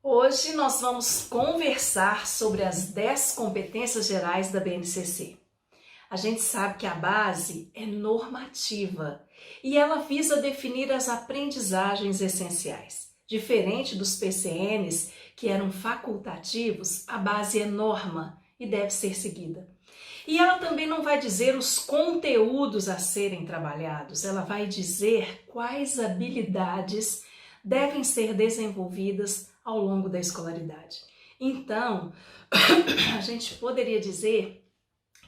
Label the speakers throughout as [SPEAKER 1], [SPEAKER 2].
[SPEAKER 1] Hoje nós vamos conversar sobre as 10 competências gerais da BNCC. A gente sabe que a base é normativa e ela visa definir as aprendizagens essenciais. Diferente dos PCNs, que eram facultativos, a base é norma e deve ser seguida. E ela também não vai dizer os conteúdos a serem trabalhados, ela vai dizer quais habilidades devem ser desenvolvidas ao longo da escolaridade. Então, a gente poderia dizer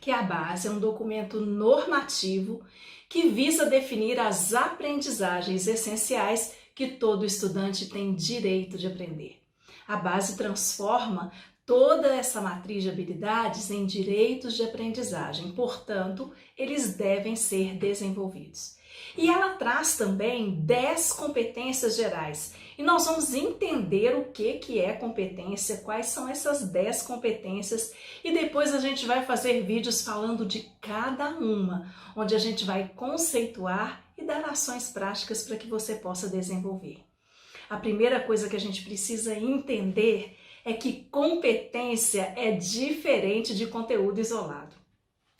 [SPEAKER 1] que a base é um documento normativo que visa definir as aprendizagens essenciais que todo estudante tem direito de aprender. A base transforma toda essa matriz de habilidades em direitos de aprendizagem, portanto, eles devem ser desenvolvidos. E ela traz também 10 competências gerais. E nós vamos entender o que é competência, quais são essas 10 competências, e depois a gente vai fazer vídeos falando de cada uma, onde a gente vai conceituar e dar ações práticas para que você possa desenvolver. A primeira coisa que a gente precisa entender é que competência é diferente de conteúdo isolado.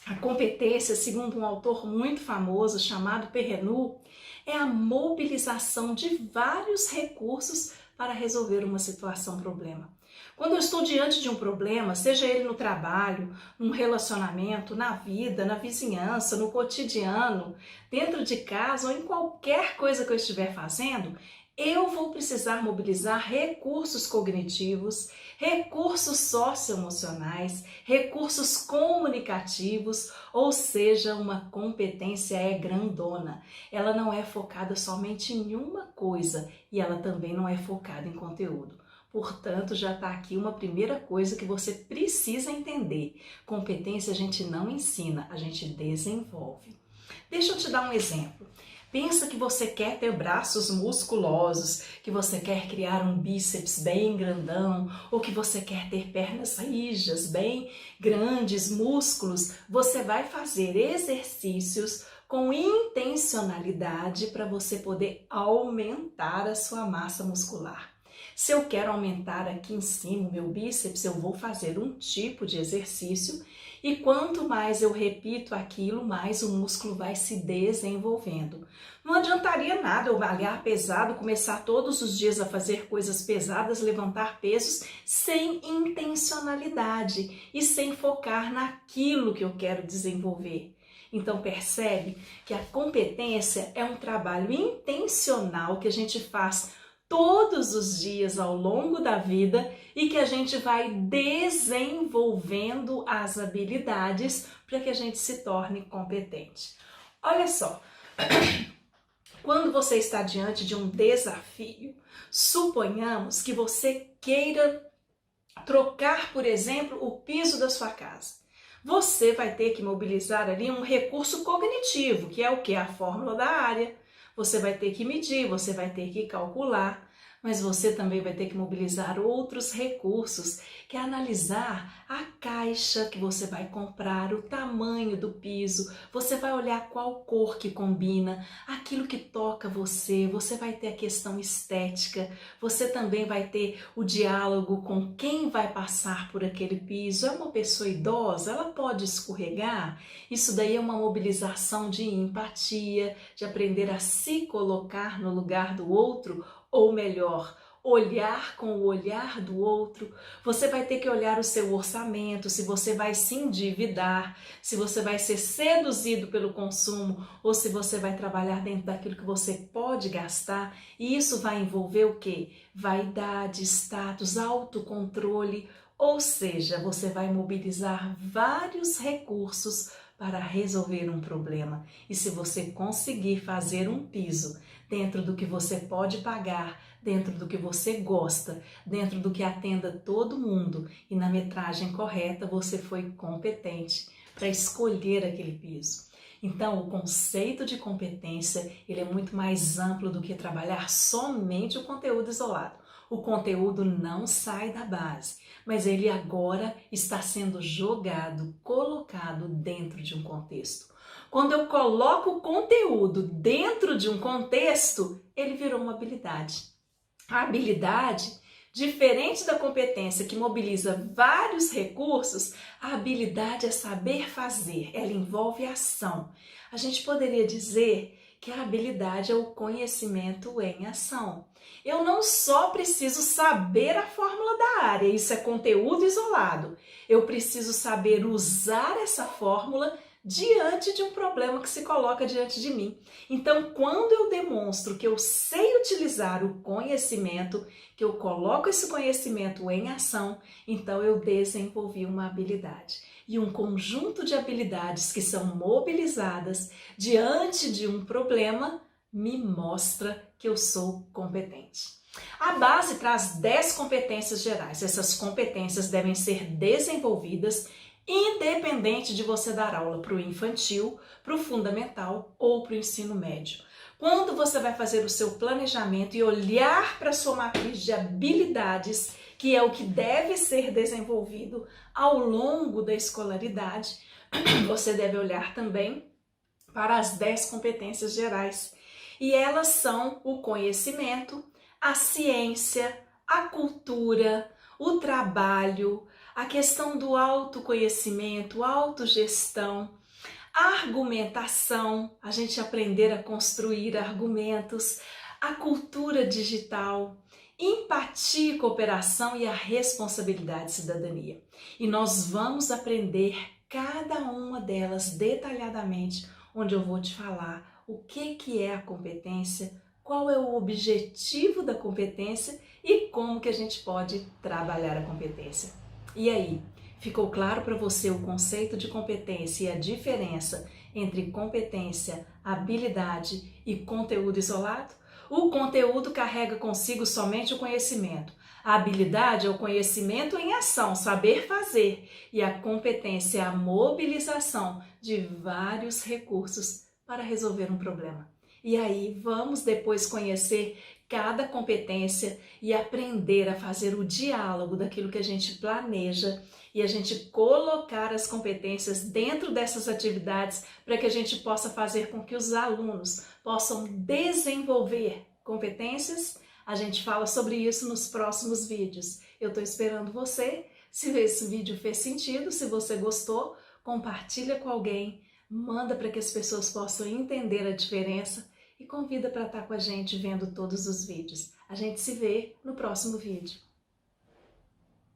[SPEAKER 1] A competência, segundo um autor muito famoso chamado Perrenu, é a mobilização de vários recursos para resolver uma situação, problema. Quando eu estou diante de um problema, seja ele no trabalho, num relacionamento, na vida, na vizinhança, no cotidiano, dentro de casa ou em qualquer coisa que eu estiver fazendo, eu vou precisar mobilizar recursos cognitivos, recursos socioemocionais, recursos comunicativos, ou seja, uma competência é grandona. Ela não é focada somente em uma coisa e ela também não é focada em conteúdo. Portanto, já está aqui uma primeira coisa que você precisa entender. Competência a gente não ensina, a gente desenvolve. Deixa eu te dar um exemplo. Pensa que você quer ter braços musculosos, que você quer criar um bíceps bem grandão, ou que você quer ter pernas rijas, bem grandes, músculos. Você vai fazer exercícios com intencionalidade para você poder aumentar a sua massa muscular. Se eu quero aumentar aqui em cima o meu bíceps, eu vou fazer um tipo de exercício e quanto mais eu repito aquilo, mais o músculo vai se desenvolvendo. Não adiantaria nada eu malhar pesado, começar todos os dias a fazer coisas pesadas, levantar pesos, sem intencionalidade e sem focar naquilo que eu quero desenvolver. Então percebe que a competência é um trabalho intencional que a gente faz todos os dias ao longo da vida e que a gente vai desenvolvendo as habilidades para que a gente se torne competente. Olha só, quando você está diante de um desafio, suponhamos que você queira trocar, por exemplo, o piso da sua casa. Você vai ter que mobilizar ali um recurso cognitivo, que é o que? A fórmula da área. Você vai ter que medir, você vai ter que calcular, mas você também vai ter que mobilizar outros recursos, que é analisar a caixa que você vai comprar, o tamanho do piso, você vai olhar qual cor que combina, aquilo que toca você vai ter a questão estética, você também vai ter o diálogo com quem vai passar por aquele piso. É uma pessoa idosa, ela pode escorregar? Isso daí é uma mobilização de empatia, de aprender a se colocar no lugar do outro, ou melhor, olhar com o olhar do outro. Você vai ter que olhar o seu orçamento, se você vai se endividar, se você vai ser seduzido pelo consumo ou se você vai trabalhar dentro daquilo que você pode gastar. E isso vai envolver o quê? Vaidade, status, autocontrole, ou seja, você vai mobilizar vários recursos para resolver um problema. E se você conseguir fazer um piso dentro do que você pode pagar, dentro do que você gosta, dentro do que atenda todo mundo e na metragem correta, você foi competente para escolher aquele piso. Então, o conceito de competência, ele é muito mais amplo do que trabalhar somente o conteúdo isolado. O conteúdo não sai da base, mas ele agora está sendo jogado, colocado dentro de um contexto. Quando eu coloco o conteúdo dentro de um contexto, ele virou uma habilidade. A habilidade Diferente da competência que mobiliza vários recursos, a habilidade é saber fazer, ela envolve ação. A gente poderia dizer que a habilidade é o conhecimento em ação. Eu não só preciso saber a fórmula da área, isso é conteúdo isolado. Eu preciso saber usar essa fórmula diante de um problema que se coloca diante de mim. Então, quando eu demonstro que eu sei utilizar o conhecimento, que eu coloco esse conhecimento em ação, então eu desenvolvi uma habilidade. E um conjunto de habilidades que são mobilizadas diante de um problema me mostra que eu sou competente. A base traz 10 competências gerais. Essas competências devem ser desenvolvidas independente de você dar aula para o infantil, para o fundamental ou para o ensino médio. Quando você vai fazer o seu planejamento e olhar para a sua matriz de habilidades, que é o que deve ser desenvolvido ao longo da escolaridade, você deve olhar também para as 10 competências gerais. E elas são o conhecimento, a ciência, a cultura, o trabalho, a questão do autoconhecimento, autogestão, a argumentação, a gente aprender a construir argumentos, a cultura digital, empatia e cooperação e a responsabilidade e cidadania. E nós vamos aprender cada uma delas detalhadamente, onde eu vou te falar o que é a competência, qual é o objetivo da competência e como que a gente pode trabalhar a competência. E aí, ficou claro para você o conceito de competência e a diferença entre competência, habilidade e conteúdo isolado? O conteúdo carrega consigo somente o conhecimento. A habilidade é o conhecimento em ação, saber fazer. E a competência é a mobilização de vários recursos para resolver um problema. E aí, vamos depois conhecer cada competência e aprender a fazer o diálogo daquilo que a gente planeja e a gente colocar as competências dentro dessas atividades para que a gente possa fazer com que os alunos possam desenvolver competências. A gente fala sobre isso nos próximos vídeos. Eu estou esperando você. Se esse vídeo fez sentido, se você gostou, compartilha com alguém, manda para que as pessoas possam entender a diferença e convida para estar com a gente vendo todos os vídeos. A gente se vê no próximo vídeo.